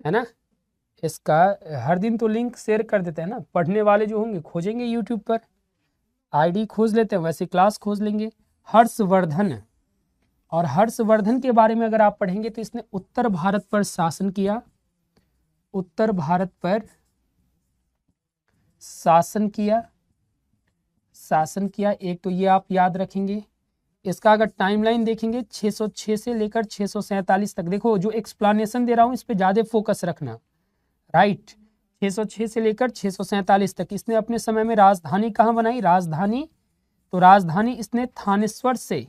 है ना। इसका हर दिन तो लिंक शेयर कर देते हैं ना, पढ़ने वाले जो होंगे खोजेंगे यूट्यूब पर, आईडी खोज लेते हैं वैसे क्लास खोज लेंगे। हर्षवर्धन, और हर्षवर्धन के बारे में अगर आप पढ़ेंगे तो इसने उत्तर भारत पर शासन किया, उत्तर भारत पर शासन किया, शासन किया। एक तो ये आप याद रखेंगे। इसका अगर टाइमलाइन देखेंगे 606 से लेकर 647 तक, देखो जो एक्सप्लेनेशन दे रहा हूं इस पे ज्यादा फोकस रखना, राइट। 606 से लेकर 647 तक इसने अपने समय में राजधानी कहाँ बनाई, राजधानी, तो राजधानी इसने थानेश्वर से,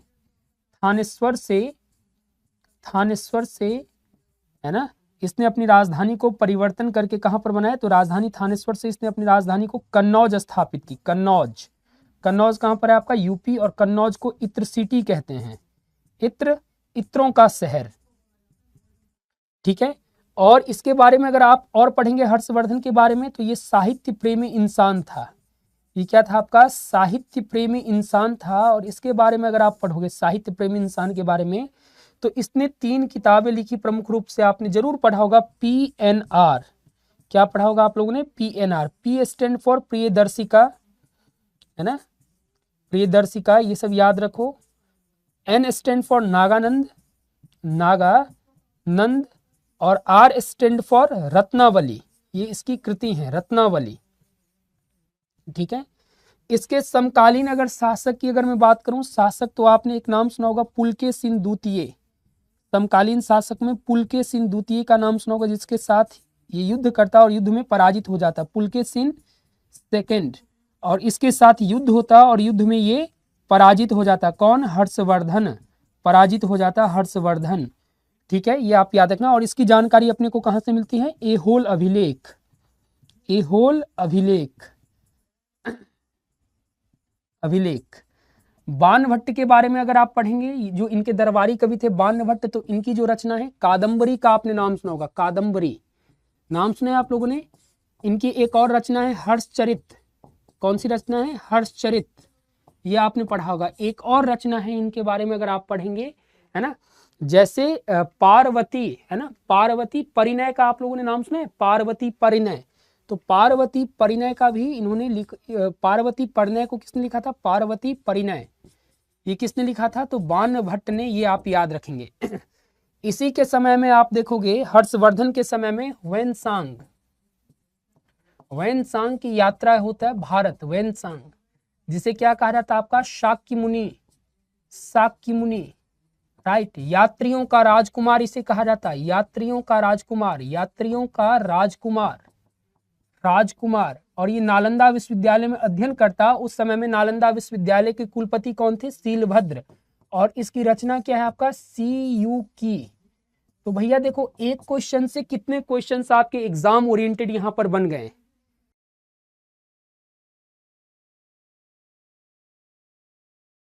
थानेश्वर से, थानेश्वर से, है ना, इसने अपनी राजधानी को परिवर्तन करके कहां पर बनाया, तो राजधानी थानेश्वर से इसने अपनी राजधानी को कन्नौज स्थापित की। कन्नौज, कन्नौज कहां पर है आपका, यूपी, और कन्नौज को इत्र सिटी कहते हैं, इत्र, इत्रों का शहर, ठीक है। और इसके बारे में अगर आप और पढ़ेंगे हर्षवर्धन के बारे में, तो ये साहित्य प्रेमी इंसान था। ये क्या था आपका, साहित्य प्रेमी इंसान था। और इसके बारे में अगर आप पढ़ोगे साहित्य प्रेमी इंसान के बारे में, तो इसने 3 किताबें लिखी, प्रमुख रूप से आपने जरूर पढ़ा होगा PNR। क्या पढ़ा होगा आप लोगों ने, PNR, P stand for Priyadarshika, है ना, प्रियदर्शिका, ये सब याद रखो। N stand for Naganand, Naganand, और R स्टैंड फॉर रत्नावली, ये इसकी कृति है, रत्नावली, ठीक है। इसके समकालीन अगर शासक की अगर मैं बात करूं, शासक तो आपने एक नाम सुना होगा पुलकेशिन द्वितीय, समकालीन शासक में पुलकेशिन द्वितीय का नाम सुना होगा, जिसके साथ ये युद्ध करता और युद्ध में पराजित हो जाता, पुलकेशिन सेकंड, और इसके साथ युद्ध होता और युद्ध में ये पराजित हो जाता, कौन, हर्षवर्धन, पराजित हो जाता हर्षवर्धन, ठीक है, ये आप याद रखना। और इसकी जानकारी अपने को कहां से मिलती है, एहोल अभिलेख, एहोल अभिलेख, अभिलेख। बाणभट्ट के बारे में अगर आप पढ़ेंगे, जो इनके दरबारी कवि थे बाणभट्ट, तो इनकी जो रचना है कादम्बरी का आपने नाम सुना होगा, कादम्बरी नाम सुना है आप लोगों ने। इनकी एक और रचना है हर्षचरित, कौन सी रचना है, हर्षचरित, ये आपने पढ़ा होगा। एक और रचना है इनके बारे में अगर आप पढ़ेंगे, है ना, जैसे पार्वती, है ना, पार्वती परिणय का आप लोगों ने नाम सुना है, पार्वती परिणय, तो पार्वती परिणय का भी इन्होंने पार्वती परिणय को किसने लिखा था, पार्वती परिणय, ये किसने लिखा था, तो बाणभट्ट ने, ये आप याद रखेंगे। इसी के समय में आप देखोगे हर्षवर्धन के समय में वैनसांग, वैनसांग की यात्रा होता है भारत, वैनसांग, जिसे क्या कहा जाता है आपका, शाक्य मुनि, शाक्य मुनि, राइट। यात्रियों का राजकुमार इसे कहा जाता है, यात्रियों का राजकुमार, यात्रियों का राजकुमार, राजकुमार। और ये नालंदा विश्वविद्यालय में अध्ययन करता, उस समय में नालंदा विश्वविद्यालय के कुलपति कौन थे, शीलभद्र। और इसकी रचना क्या है आपका, CU की। तो भैया देखो एक क्वेश्चन से कितने क्वेश्चंस आपके एग्जाम ओरिएंटेड यहां पर बन गए,